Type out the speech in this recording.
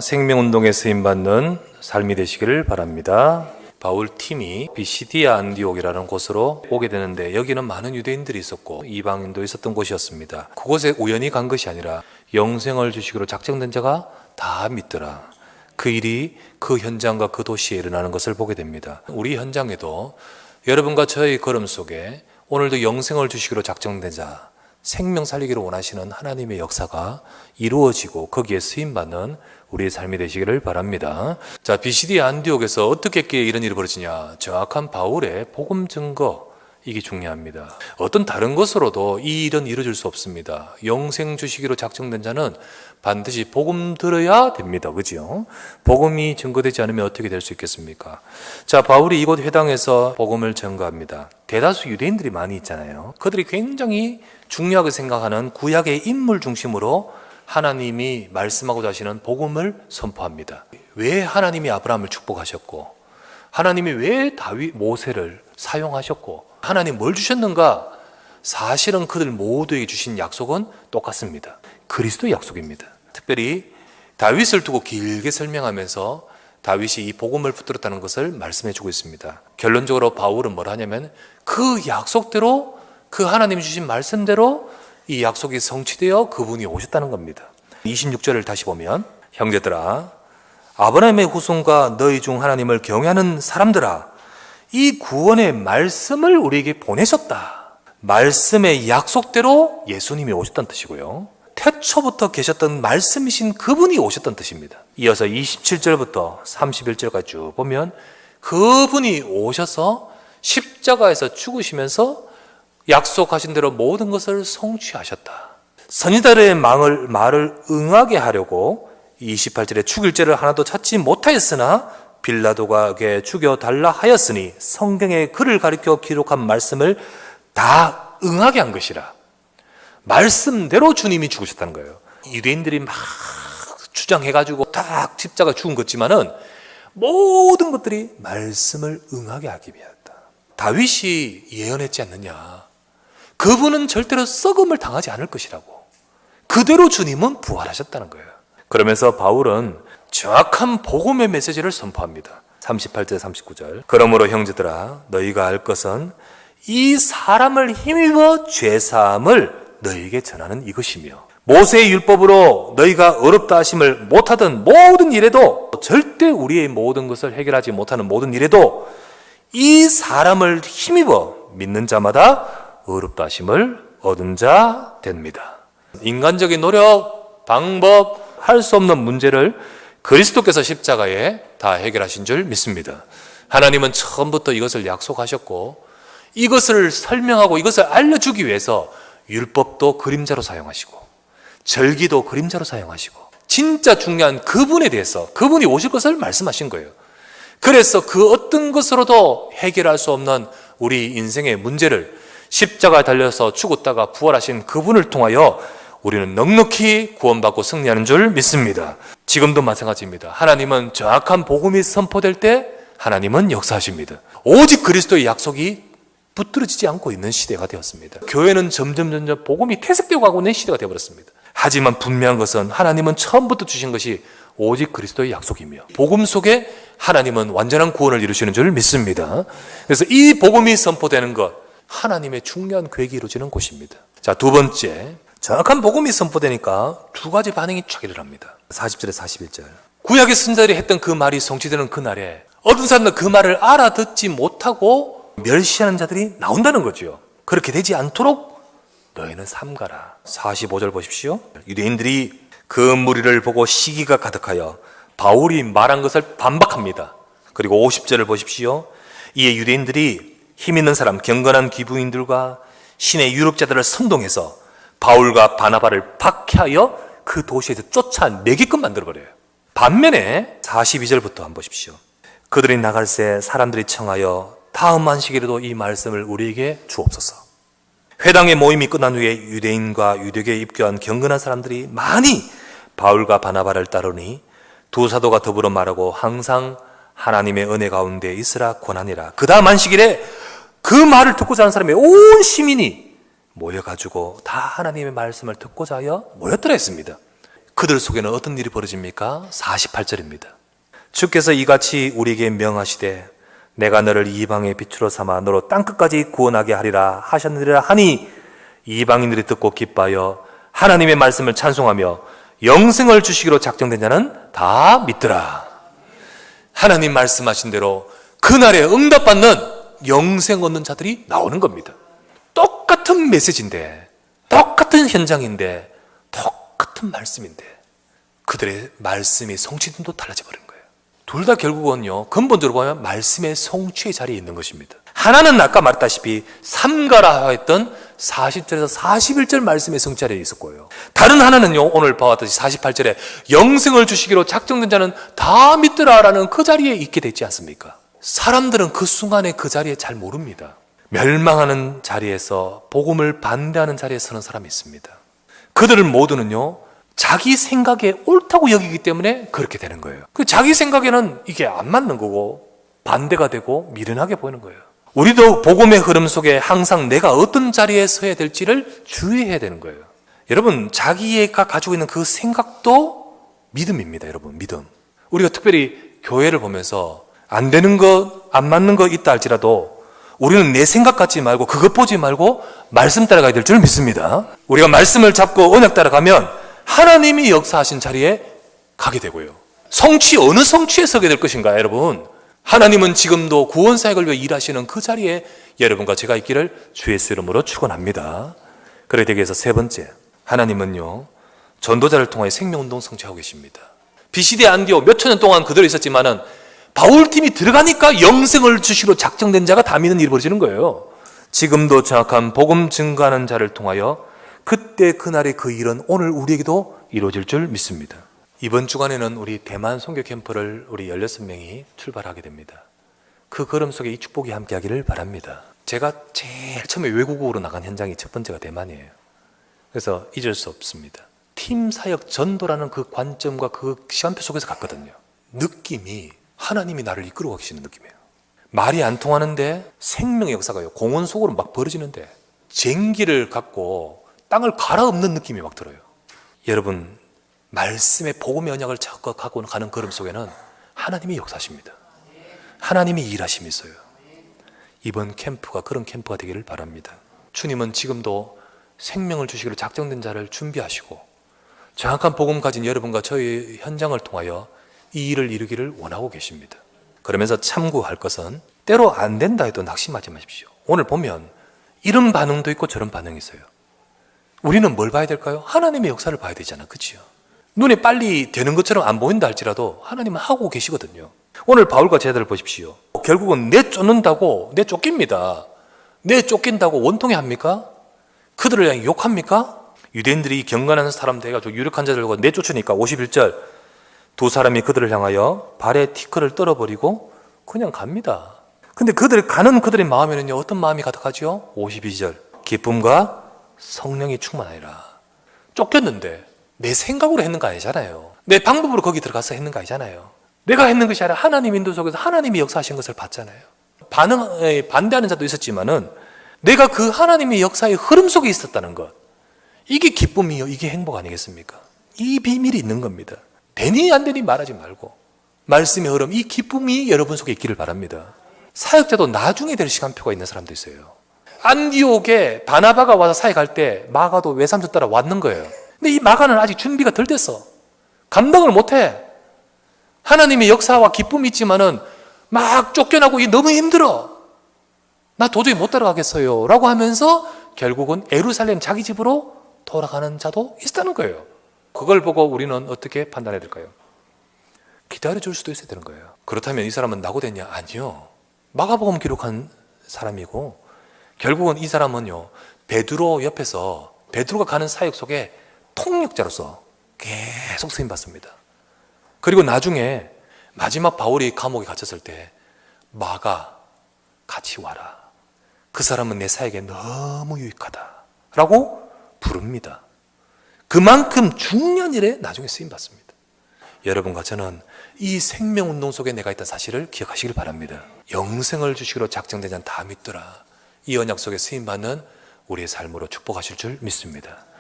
생명운동에 쓰임받는 삶이 되시기를 바랍니다. 바울 팀이 비시디아 안디옥이라는 곳으로 오게 되는데 여기는 많은 유대인들이 있었고 이방인도 있었던 곳이었습니다. 그곳에 우연히 간 것이 아니라 영생을 주시기로 작정된 자가 다 믿더라. 그 일이 그 현장과 그 도시에 일어나는 것을 보게 됩니다. 우리 현장에도 여러분과 저의 걸음 속에 오늘도 영생을 주시기로 작정된 자, 생명 살리기를 원하시는 하나님의 역사가 이루어지고 거기에 쓰임받는 우리의 삶이 되시기를 바랍니다. 자, 비시디아 안디옥에서 어떻게 이런 일이 벌어지냐? 정확한 바울의 복음 증거, 이게 중요합니다. 어떤 다른 것으로도 이 일은 이루어질 수 없습니다. 영생 주시기로 작정된 자는 반드시 복음 들어야 됩니다. 그죠? 복음이 증거되지 않으면 어떻게 될 수 있겠습니까? 자, 바울이 이곳 회당에서 복음을 증거합니다. 대다수 유대인들이 많이 있잖아요. 그들이 굉장히 중요하게 생각하는 구약의 인물 중심으로 하나님이 말씀하고자 하시는 복음을 선포합니다. 왜 하나님이 아브라함을 축복하셨고, 하나님이 왜 모세를 사용하셨고, 하나님 뭘 주셨는가? 사실은 그들 모두에게 주신 약속은 똑같습니다. 그리스도의 약속입니다. 특별히 다윗을 두고 길게 설명하면서 다윗이 이 복음을 붙들었다는 것을 말씀해주고 있습니다. 결론적으로 바울은 뭘 하냐면 그 약속대로, 그 하나님이 주신 말씀대로 이 약속이 성취되어 그분이 오셨다는 겁니다. 26절을 다시 보면, 형제들아, 아브라함의 후손과 너희 중 하나님을 경외하는 사람들아, 이 구원의 말씀을 우리에게 보내셨다. 말씀의 약속대로 예수님이 오셨다는 뜻이고요. 태초부터 계셨던 말씀이신 그분이 오셨다는 뜻입니다. 이어서 27절부터 31절까지 쭉 보면 그분이 오셔서 십자가에서 죽으시면서 약속하신 대로 모든 것을 성취하셨다. 선지자들의 말을 응하게 하려고 28절에 죽일 죄를 하나도 찾지 못하였으나 빌라도가 그에게 죽여달라 하였으니 성경에 그를 가리켜 기록한 말씀을 다 응하게 한 것이라. 말씀대로 주님이 죽으셨다는 거예요. 유대인들이 막 주장해가지고 딱 십자가 죽은 것지만은 모든 것들이 말씀을 응하게 하기 위하였다. 다윗이 예언했지 않느냐? 그분은 절대로 썩음을 당하지 않을 것이라고. 그대로 주님은 부활하셨다는 거예요. 그러면서 바울은 정확한 복음의 메시지를 선포합니다. 38절 39절. 그러므로 형제들아, 너희가 알 것은 이 사람을 힘입어 죄사함을 너희에게 전하는 이것이며, 모세의 율법으로 너희가 어렵다 하심을 못하던 모든 일에도, 절대 우리의 모든 것을 해결하지 못하는 모든 일에도 이 사람을 힘입어 믿는 자마다 어렵다 하심을 얻은 자 됩니다. 인간적인 노력, 방법, 할 수 없는 문제를 그리스도께서 십자가에 다 해결하신 줄 믿습니다. 하나님은 처음부터 이것을 약속하셨고, 이것을 설명하고 이것을 알려주기 위해서 율법도 그림자로 사용하시고 절기도 그림자로 사용하시고 진짜 중요한 그분에 대해서, 그분이 오실 것을 말씀하신 거예요. 그래서 그 어떤 것으로도 해결할 수 없는 우리 인생의 문제를 십자가에 달려서 죽었다가 부활하신 그분을 통하여 우리는 넉넉히 구원받고 승리하는 줄 믿습니다. 지금도 마찬가지입니다. 하나님은 정확한 복음이 선포될 때 하나님은 역사하십니다. 오직 그리스도의 약속이 붙들어지지 않고 있는 시대가 되었습니다. 교회는 점점 복음이 퇴색되어 가고 있는 시대가 되어버렸습니다. 하지만 분명한 것은 하나님은 처음부터 주신 것이 오직 그리스도의 약속이며, 복음 속에 하나님은 완전한 구원을 이루시는 줄 믿습니다. 그래서 이 복음이 선포되는 것, 하나님의 중요한 계획이 이루어지는 곳입니다. 자, 두 번째, 정확한 복음이 선포되니까 두 가지 반응이 쫙 일어납니다. 40절에 41절. 구약의 선지자들이 했던 그 말이 성취되는 그날에 어떤 사람들은 그 말을 알아듣지 못하고 멸시하는 자들이 나온다는 거죠. 그렇게 되지 않도록 너희는 삼가라. 45절 보십시오. 유대인들이 그 무리를 보고 시기가 가득하여 바울이 말한 것을 반박합니다. 그리고 50절을 보십시오. 이에 유대인들이 힘 있는 사람, 경건한 기부인들과 신의 유력자들을 선동해서 바울과 바나바를 박해하여 그 도시에서 쫓아내게끔 만들어버려요. 반면에 42절부터 한번 보십시오. 그들이 나갈새 사람들이 청하여 다음 안식일에도 이 말씀을 우리에게 주옵소서. 회당의 모임이 끝난 후에 유대인과 유대교에 입교한 경건한 사람들이 많이 바울과 바나바를 따르니 두 사도가 더불어 말하고 항상 하나님의 은혜 가운데 있으라 권하니라. 그 다음 안식일에 그 말을 듣고자 하는 사람의 온 시민이 모여가지고 다 하나님의 말씀을 듣고자 하여 모였더라 했습니다. 그들 속에는 어떤 일이 벌어집니까? 48절입니다. 주께서 이같이 우리에게 명하시되 내가 너를 이방의 빛으로 삼아 너로 땅끝까지 구원하게 하리라 하셨느니라 하니 이방인들이 듣고 기뻐하여 하나님의 말씀을 찬송하며 영생을 주시기로 작정된 자는 다 믿더라. 하나님 말씀하신 대로 그날에 응답받는 영생 얻는 자들이 나오는 겁니다. 똑같은 메시지인데, 똑같은 현장인데, 똑같은 말씀인데 그들의 말씀의 성취도 달라져 버린 거예요. 둘 다 결국은요, 근본적으로 보면 말씀의 성취의 자리에 있는 것입니다. 하나는 아까 말했다시피 삼가라 했던 40절에서 41절 말씀의 성취 자리에 있었고요. 다른 하나는요, 오늘 봐왔듯이 48절에 영생을 주시기로 작정된 자는 다 믿더라라는 그 자리에 있게 됐지 않습니까? 사람들은 그 순간에 그 자리에 잘 모릅니다. 멸망하는 자리에서 복음을 반대하는 자리에 서는 사람이 있습니다. 그들은 모두는요, 자기 생각에 옳다고 여기기 때문에 그렇게 되는 거예요. 그 자기 생각에는 이게 안 맞는 거고 반대가 되고 미련하게 보이는 거예요. 우리도 복음의 흐름 속에 항상 내가 어떤 자리에 서야 될지를 주의해야 되는 거예요. 여러분, 자기가 가지고 있는 그 생각도 믿음입니다. 여러분, 믿음. 우리가 특별히 교회를 보면서 안 되는 것, 안 맞는 것 있다 할지라도 우리는 내 생각 갖지 말고 그것 보지 말고 말씀 따라가야 될 줄 믿습니다. 우리가 말씀을 잡고 언약 따라가면 하나님이 역사하신 자리에 가게 되고요. 성취, 어느 성취에 서게 될 것인가, 여러분? 하나님은 지금도 구원 사역을 위해 일하시는 그 자리에 여러분과 제가 있기를 주 예수 이름으로 축원합니다. 그래 되기 위해서 세 번째, 하나님은요, 전도자를 통해 생명운동 성취하고 계십니다. BCD 안디옥 몇 천 년 동안 그대로 있었지만은 바울팀이 들어가니까 영생을 주시로 작정된 자가 다 믿는 일이 벌어지는 거예요. 지금도 정확한 복음 증거하는 자를 통하여 그때 그날의 그 일은 오늘 우리에게도 이루어질 줄 믿습니다. 이번 주간에는 우리 대만 선교 캠프를 우리 16명이 출발하게 됩니다. 그 걸음 속에 이 축복이 함께하기를 바랍니다. 제가 제일 처음에 외국으로 나간 현장이 첫 번째가 대만이에요. 그래서 잊을 수 없습니다. 팀 사역 전도라는 그 관점과 그 시간표 속에서 갔거든요. 느낌이 하나님이 나를 이끌어 가시는 느낌이에요. 말이 안 통하는데 생명의 역사가요, 공원 속으로 막 벌어지는데 쟁기를 갖고 땅을 갈아엎는 느낌이 막 들어요. 여러분, 말씀의 복음의 언약을 적극하고 가는 걸음 속에는 하나님이 역사하십니다. 하나님이 일하심이 있어요. 이번 캠프가 그런 캠프가 되기를 바랍니다. 주님은 지금도 생명을 주시기로 작정된 자를 준비하시고 정확한 복음 가진 여러분과 저희 현장을 통하여 이 일을 이루기를 원하고 계십니다. 그러면서 참고할 것은 때로 안 된다 해도 낙심하지 마십시오. 오늘 보면 이런 반응도 있고 저런 반응이 있어요. 우리는 뭘 봐야 될까요? 하나님의 역사를 봐야 되잖아, 그치요? 눈에 빨리 되는 것처럼 안 보인다 할지라도 하나님은 하고 계시거든요. 오늘 바울과 제자들을 보십시오. 결국은 내쫓는다고 내쫓깁니다. 내쫓긴다고 원통해 합니까? 그들을 향해 욕합니까? 유대인들이 경건한 사람들 해가지고 유력한 자들과 내쫓으니까 51절 두 사람이 그들을 향하여 발에 티끌을 떨어버리고 그냥 갑니다. 근데 가는 그들의 마음에는요, 어떤 마음이 가득하죠? 52절 기쁨과 성령이 충만하리라. 쫓겼는데 내 생각으로 했는 거 아니잖아요. 내 방법으로 거기 들어가서 했는 거 아니잖아요. 내가 했는 것이 아니라 하나님 인도 속에서 하나님이 역사하신 것을 봤잖아요. 반대하는 자도 있었지만은 내가 그 하나님의 역사의 흐름 속에 있었다는 것, 이게 기쁨이요, 이게 행복 아니겠습니까? 이 비밀이 있는 겁니다. 되니 안 되니 말하지 말고 말씀의 흐름, 이 기쁨이 여러분 속에 있기를 바랍니다. 사역자도 나중에 될 시간표가 있는 사람도 있어요. 안디옥에 바나바가 와서 사역할 때 마가도 외삼촌 따라 왔는 거예요. 근데 이 마가는 아직 준비가 덜 됐어. 감당을 못해. 하나님의 역사와 기쁨이 있지만은 막 쫓겨나고 너무 힘들어. 나 도저히 못 따라가겠어요 라고 하면서 결국은 예루살렘 자기 집으로 돌아가는 자도 있다는 거예요. 그걸 보고 우리는 어떻게 판단해야 될까요? 기다려줄 수도 있어야 되는 거예요. 그렇다면 이 사람은 낙오됐냐? 아니요. 마가복음 기록한 사람이고 결국은 이 사람은요, 베드로 옆에서 베드로가 가는 사역 속에 통역자로서 계속 쓰임받습니다. 그리고 나중에 마지막 바울이 감옥에 갇혔을 때 마가 같이 와라. 그 사람은 내 사역에 너무 유익하다 라고 부릅니다. 그만큼 중요한 일에 나중에 쓰임받습니다. 여러분과 저는 이 생명운동 속에 내가 있다는 사실을 기억하시길 바랍니다. 영생을 주시기로 작정된 자는 다 믿더라. 이 언약 속에 쓰임받는 우리의 삶으로 축복하실 줄 믿습니다.